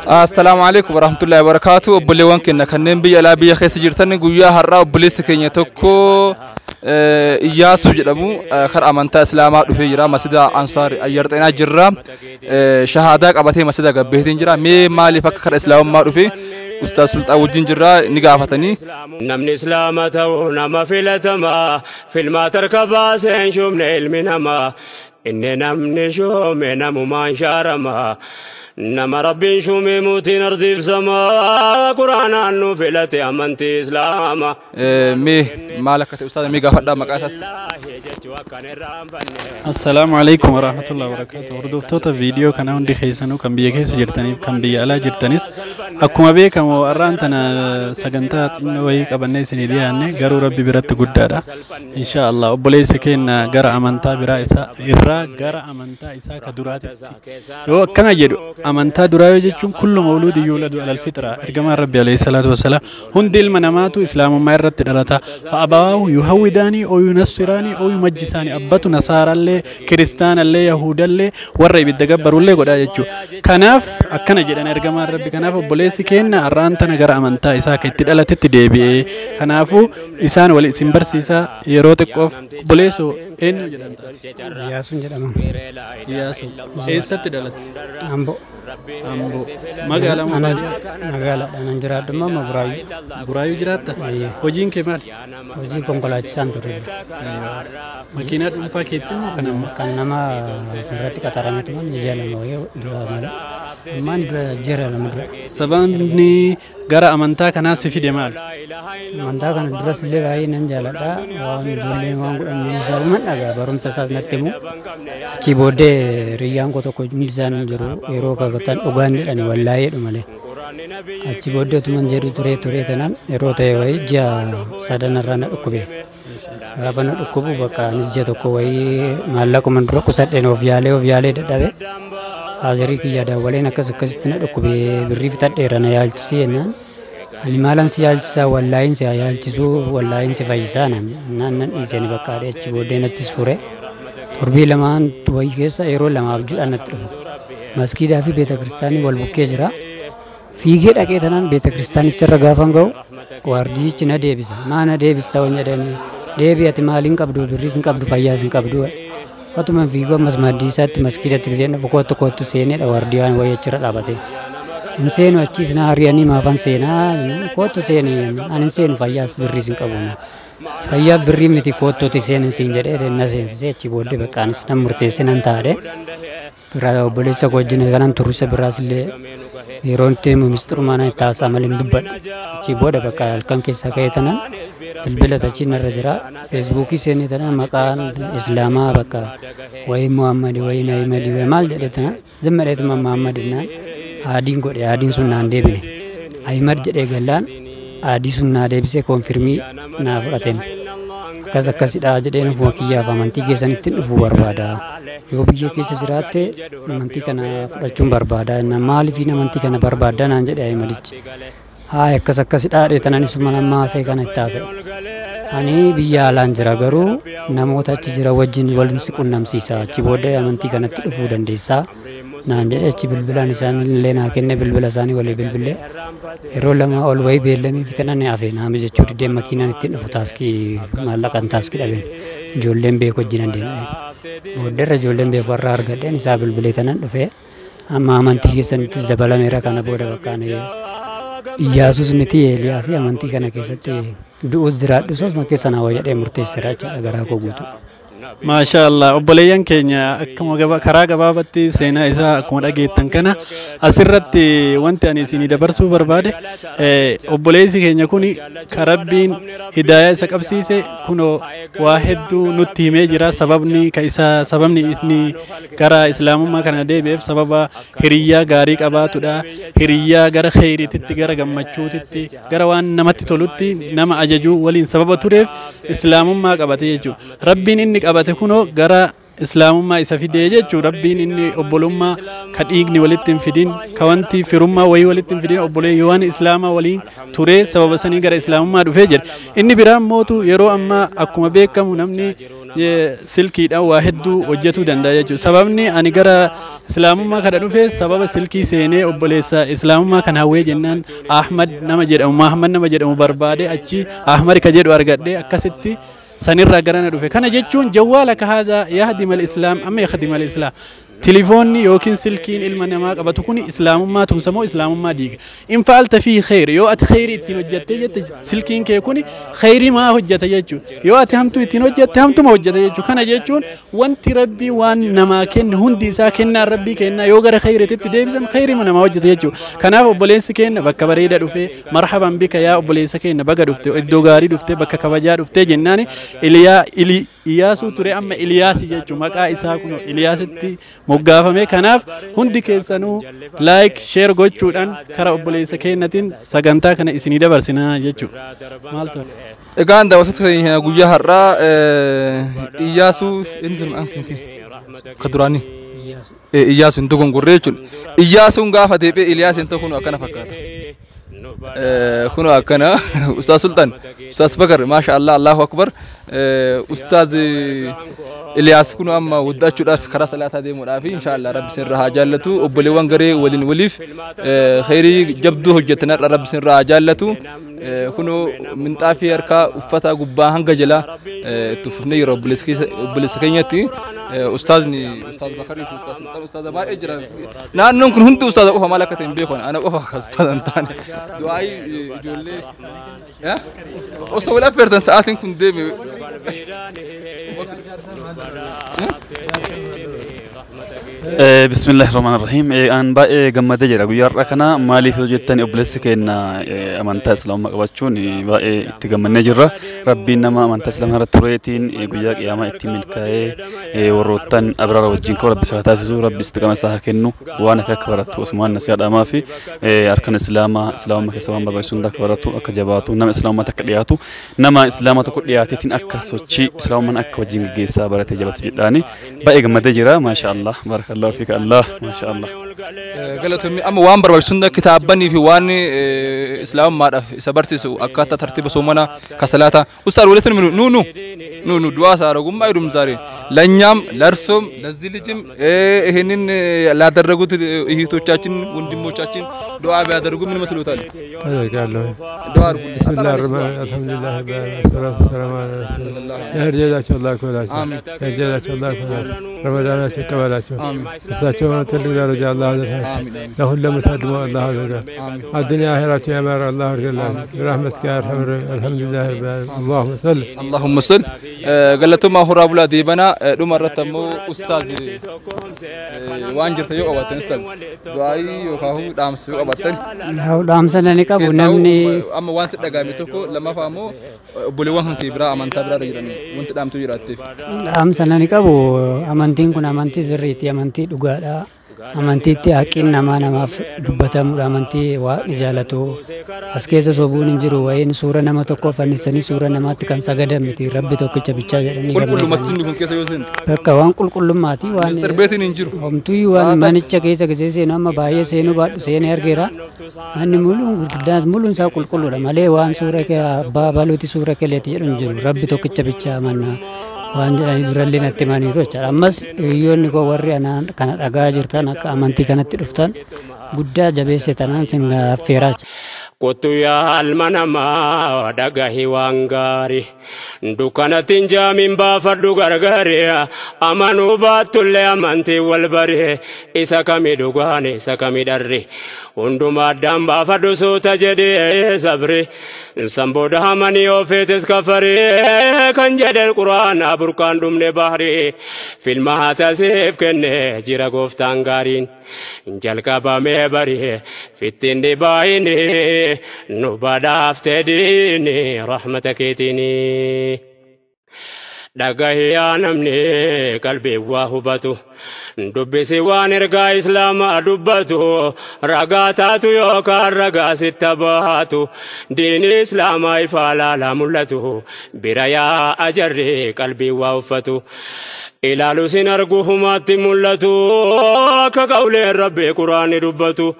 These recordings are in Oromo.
السلام عليكم ورحمة الله وبركاته. أبولي وانكنا كنن بي على بي خيس جرتني قويا هرّا أبولي سكينة توكو إياسو جرمو خر أمانتا إسلامات في جرا مسجد أنصار أيرتنا جرا شهادات أبتي مسجد قبيتين جرا مي مالي فكر إسلام ما في أستاذ سلطان ودين جرا نقافتني نمن إسلامته نما في لتما في الماتركبا سنشوم نعلمنا ما إن نمن شوم نمو ما شارما نما ربي شومي موتين أرضي في سما قرآن عنو فلتي أمنتي إسلاما مي مالك أستاذ مي قافدا مقاسس. السلام عليكم ورحمة الله وبركاته. وردوفتوتا فيديو كان عندي خيسانو كان بيجي كيس جرتني كان بيجي على جرتنيس أكما بيك أمو أرانتنا سجنتات إنه ويك أبني سنيدي عني جرو ربي برات قدرة إن شاء الله وبلي سكين جرا أمانتا برا إسا إرا جرا أمانتا إسا كدورات يو كنا جدو أمانتا درايو جتشون كل مولود يولد على الفطرة إرجما ربي عليه الصلاة والسلام هندي المنامات إسلام ما يرد دلتا فأبواه يهوداني أو ينصراني أو يمجساني أبتو نصارى اللي كريستان اللي يهود اللي ورّي بالدجبر اللي قد أجتشو كناف أكنا جدنا إرجما ربي كناف بوليس كنا أرانتنا جرا أمانتا إسا كتدلة تدبي كنافو إسان ولي سيمبرس إسا يروتك أوف بوليسو إنه جدنا ياسون جدنا ياسو إيسا تدلة أمبو مقالة مقالة أنا جرات ما برايو جراتا وجين كمال وجين كونكولاج سانتوري ماكينات مفاكيتين كان نما برات كتاران itu man jalan moyo dua mal man jera lamdra sabani gara amanta kana sifide mal amanta kana dras le gai nan jalada wan dole wangu misalman aga barum sasas nattemu cibode riyang ko to ko misan jero ero ka gatan ugandi ani wallahi dumale cibode to man jeru ture tanan ero te wai ja sadana rana ukube afana ukubu baka nisje to ko wai malaku man ro ko sadde no viale dadabe azari ki yada walena kasakastina ukube birif tadde rana yalchi enan alimalan si yalchisa wallahi si yalchisu wallahi si faisana nan iseni baka de cibode natis fure torbi laman wai kesa ero lama abju anatru masjida fi beta kristani wal bukke jira fiige dhaqee tanan beta kristaanicha irra gaafan ga'u waardiyichi na deebisa maana deebista waan jedhanii deebi'ati maaliin qabdu birriis hin qabdu fayyaas hin qabdu watuma fiigoo ammas maaddiisaatti maskiidatti giseen dhufu kootu seenedha waardiyaan wayii achirra dhaabate hin seenu achiis na hariyanii maafan seenaa kootu seenii ani hin seenu fayyaas birriis hin qabu fayyaa birrii miti kootuuti seenin siin jedhee na seensisee achi booddee baqqaanis nan murteesse nan taa'e biraa obboleessa koo wajjin kanan turrisa biraas illee yeroon itti ministirummaan taasaa malee dubbadha achi booda bakka halkan keessa ka'ee tanan bilbila tachiin irra jira feesbuukii seenee tanan maqaan islaamaa bakka wayii muhammadi wayii naayimadi wayii maal jedhe tanan zammadheetuma muhammadi naan aadiin godhe aadiin sun naan deebine ayimad jedhee gallaan aadii sun naa deebisee koonfirmii naa fudhateen akkasidha jedhee nuuf wakiyyaaf amantii keessanitti dhufuu barbaada yoo biyya keessa jiraatte amantii kana fudhachuun barbaada maaliif amantii kana barbaada naan jedhe ayimadichi haa akkasidha dheetanan isuma nama haasa'e kana itti haasa'e ani biyya alaan jira garuu namoota achi jira wajjin waliin si qunnamsiisa achi booda amantii kanatti dhufuu dandeessaa naan jedhe achi bilbilaan isaanillee naa kenne bilbila isaanii walii bilbilee yeroo lama ol wayii beellamii fitanan hafe naami jechuu diddeen makiinaan ittiin dhufu taaskii maallaqan taaskii dhabeen ijoolleen beeku wajjin deemee booddeerra ijoolleen beeku warra argadheen isaa bilbilee tanan dhufee amma amantii keessanitti dabalameera kana booda bakkaan Iyyaasuus miti Eeliyaasii amantii kana keessatti du'us jiraadhu sasuma keessa naa wayyadhee murteesseera jechuudha garaa koo guutuu. Maashaallah obboleeyyan keenya akkuma karaa gabaabatti seenaa isaa akkuma dhageettan kana asirratti wanti ani isinii dabarsuu barbaade obboleessi keenya kun karabbiin hidaayaa isa qabsiise kunoo waa hedduu nutti himee jira sababni isni gara islaamummaa kana deebi'eef sababa hiriyyaa gaarii qabaatudha hiriyyaa gara kheyriititti gara gammachuutitti gara waan namatti tolutti nama ajajuu waliin sababa tureef islaamummaa qabate jechuudha rabbiin inni qabate kuno gara islaamummaa isa fidee jechuudha rabbiin inni obbolummaa ka dhiigni walitti hin fidin ka wanti firummaa wayii walitti hin fidin obboleeyyi waan islaamaa waliin turee sababa sanii gara islaamummaa dhufee jedha inni biraan mootu yeroo ammaa akkuma beekamu namni silkiidhaan waa hedduu hojjetuu danda'a jechuudha. Sababni ani gara islaamummaa kana dhufe sababa silkii seenee obboleessa islaamummaa kan hawwee jennaan Ahmad nama jedhamu Mahamad nama jedhamu barbaade achi Ahmad ka jedhu argadhe akkasitti sanirraa garana dhufe. Kana jechuun jawwaala ka haadha yahdimal islaam amma yakdimal islaam. تليفوني يوكين سلكين إلما ما قبتكوني إسلام ما تمسمو إسلام ما ديك إن فعلت فيه خير يو أت خيري تنوجت جت سلكين كيكوني خيري ما هجت يجو يو أتهمتو تنوجت همتو ما هجت يجو خنا يجون وانت ربي وان نماكن هندي ساكن ربي كنا يوغر خير تتديبسن خيري من ما هجت يجو كنا أبوليس كين بك بريدة دفة مرحبا بك يا أبوليس كين بك دفة الدوغاري دفة بك كبجار دفة جناني إلياسو تري أما إلياسي يجو مكا إسحاقنا إلياسي مقافمه كناف هندي كيسانو لايك شير gochuudhaan kara obboleessa keenyatiin sagantaa kana isinii dabarsinaa jechuudha. Maaltu egaan daawwattoota guyyaa har'aa Iyyasuu kaduraani Iyyasuun tokko gurree jechuudha. Iyyasuun gaafa deebi'ee Ilyaasin tokko akkana fakkaata. كنوا أكنا أستاذ سلطان أستاذ بكر ما شاء الله الله أكبر أستاذ إلياس كنوا أما ودأت شو في خلاص لا تدي مرافي إن شاء الله رب سنرها جالتو وبلوان غري ولين وليف خيري جبدوه جتنا رب سنرها جالتو كنوا من طافي أركا وفتا قباهن جلا تفني رب بلسكينيتي أستاذني أستاذ بكر أستاذ سلطان أستاذ ما إجرا نحن نكون هنتو أستاذ أوه مالك تنبيهون أنا أوه أستاذ أنتاني دعاء جولي يا وصل أفرد ساعات كنت ديمي بسم الله الرحمن الرحيم أن بقى جمع دجرة ويار ركنا مالي في وجدتني أبلسك إن أمانة إسلام مقبضشوني بقى تجمع نجرة ربي نما أمانة إسلام هرتوريتين وياك يا ما إتي ملكاي وروتان أبرار وجين كور ربي سهتاس زور ربي استقامة ساكنه وأنا كبرت واسمان نسياد ما في أركان إسلام كسوان بربيسون ذاك برتو أكجباتو نما إسلام تكلياتو نما إسلام تكلياتين أكسوتشي إسلام من أكوجين جيسا برت جباتو جداني بقى جمع دجرة ما شاء الله بارك الله فيك الله ما شاء الله قالت أما وان بربيسون كتابني في وان إسلام ما سبرتيسو أكاتا ترتيب سومنا كسلاتا أستاذ ولتن منو نو دعاء سارقوم ما يروم زاري لنيام لرسوم لزدلجم هنين لا درجوت هي توچاچن وندمو چاچن دعاء بيادرغو من مسلو تالي قالوا دعاء بسم الله الرحمن الحمد لله والصلاه والسلام على رسول الله يا رجال الله كولاش يا رجال الله كولاش رمضان تقبلاچو እሳቸው ትልቅ ደረጃ አላህ ያደርሳቸው ለሁሉም ተድሞ አላህ ያደርጋል الدنيا اخرته يا مر الله يرجعنا برحمتك يا ارحم الحمد لله اللهم صل قالتو ما هو رابلا ديبنا دمرتمو استاذ وانجرت يو قبطن استاذ دعاي يوكاهو دامس يو قبطن دامسنا نقبو نمني اما وانس دغامي توكو لما فامو بوليوان كان كبرا امانتا برا يرن وانت دامتو يراتف دامسنا نقبو امانتين كن امانتي زريتي امانتي دغادا amantiitti haqqiin namaaf dubbatamudha amantii waaqni jaalatu as keessa sobuun hin jiru wayin suura nama tokko fannisanii suura namaatti kan sagadan miti rabbi tokkicha bichaa jedhanii qulqulluu masjidni kun keessa yoo seentu bakka waan qulqullummaati waan mistirbeetiin hin jiru homtuu waan manicha keessa seenu amma baay'ee seenuu baadhu seenee argeera manni muluun gurguddaan muluun isaa qulqulluudha malee waan suura abbaa baluuti suura kaleeti jedhu hin jiru rabbi tokkicha bichaa manna waan jedhanii durallee natti himaniiru jechuudha. Ammas hiriyoonni koo warri anaan kana dhagaa jirtan akka amantii kanatti dhuftan guddaa jabeesse tanaan sin affeeraa. Kottu yaa ilma namaa dhagahi waan gaarii dukkanatiin jaamiin baafadhu gargaari amanuu baattullee amantii wal bari isa kamii dhugaan isa kamii dharri hundumaa addaan baafadhu suuta jedhee sabri sanbooda hamanii oofeetis kafari kan jedhe quraanaa burqaan dhumne bahri filma haatasiif kenne jira gooftaan gaariin jalqabamee bari fittiin dhibaayini نباداف تديني رحمتك تيني دغهي انمني قلبي واهبتو دبي سوان رغا اسلام ادبتو رغاتاتو يوكا رغا ستباتو دين اسلام ايفالا لاملتو بريا اجري قلبي واوفتو إلى سنرجوهما تملتو كقول الرب قرآن ربتو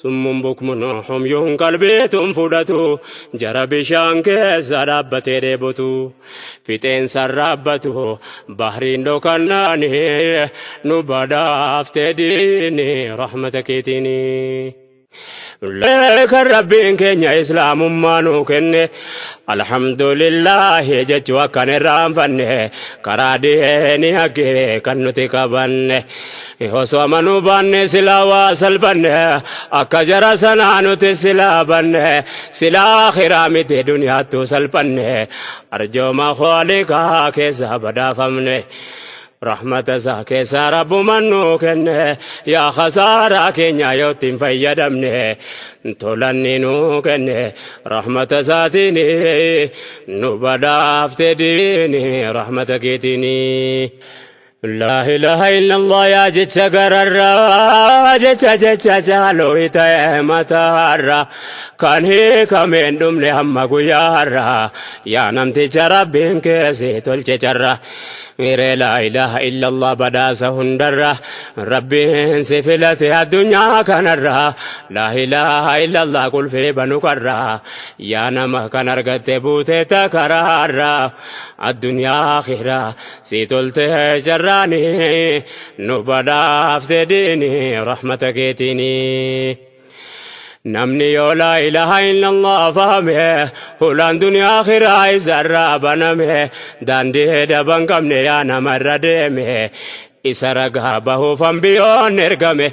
ثم بكمنا هم يون قلبيتم فدتو جرب شانك زرابة ربتو فتن سرا dhaabbatu bahriin dhokannaani nu badhaafte diini rahmata keetiini. Kan rabbiin keenya islaamummaa nuu kenne alhamdulillahi jechuu akkan irraanfanne karaa diinii haqqee kan nuti qabanne osoo amanuu baanne silaa waa salphanne akka jara sanaa nuti silaa banne silaa akhiraa miti duniyaattuu salphanne arjooma khooliqaa keessa badaafamne. رحمة ساكي سارب منو كنه يا خسارة كنيا يوتين فيدمنه تولني نو كنه رحمة ساتيني نبدا افتديني رحمة كيتيني لا إله إلا الله يا جتش قرر جتش جالو يتيمتار كان هي كمين دمني هم قيار يا نمتي جربين كيسي تلجر غير لا إله إلا الله بداسه هندر ربي سفلته الدنيا كنر لا إله إلا الله قل في بنكر يا نما كنرغت بوته تكرار الدنيا آخرة سيتلته جراني نبدا افتديني رحمتك يتيني نمني لا إله إلا الله فهمه هلان دنيا آخرة إزرع بنمه داندي دبن كمني يا نمر ديمه إسرق به فنبيون نرقمه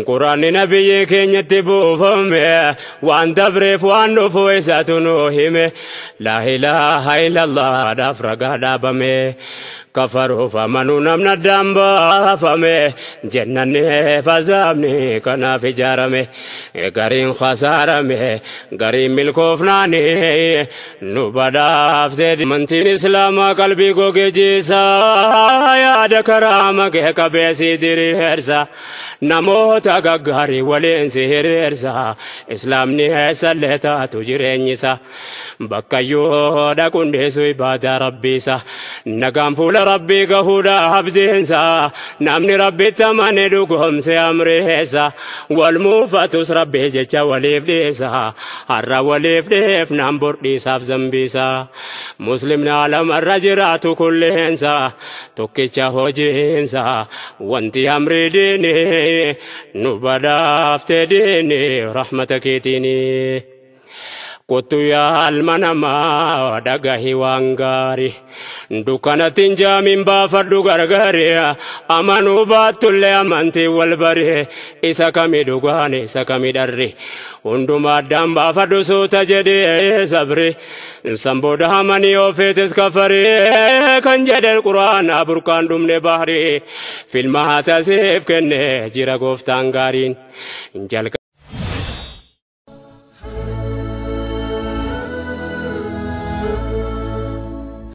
قرآن نبي كين تبوفمه وان دبرف وان نفويساتنوهمه لا إله إلا الله دفرق دابمه كفروا فمنوا نمنا الدنبا فمه جنني فزامني كنا في جارمه غرين خسارمه غرين ملكوفناني نبدا افتد منتين اسلام قلبي گوگي جيسا يا دكرامك كبيسي ديري هرسا نموت غغاري ولين سهر هرسا اسلامني سلتا تجرينيسا بكيو دكوندسو عباد ربيسا نغام فول ربي قهودا حبزينسا نامني ربي تماني دوغهم سي أمريسا والموفتوس ربي جيشا وليف ديسا حرى وليف ديف نامبور ديساف زنبيسا مسلم نعلم الرجرات كلهنسا توكيشا هوجينسا وانتي أمري ديني نبدا افتديني رحمتك يتيني Kutu ya almanama dagahi wangari dukana tinja mimba fardu gargari amanu batulle amanti walbari isa kami dugani isa kami darri unduma damba fardu sota jede sabri samboda hamani ofetes kafari kan jede Qur'an aburkan dumne bahri filma hatasif kenne jira goftan garin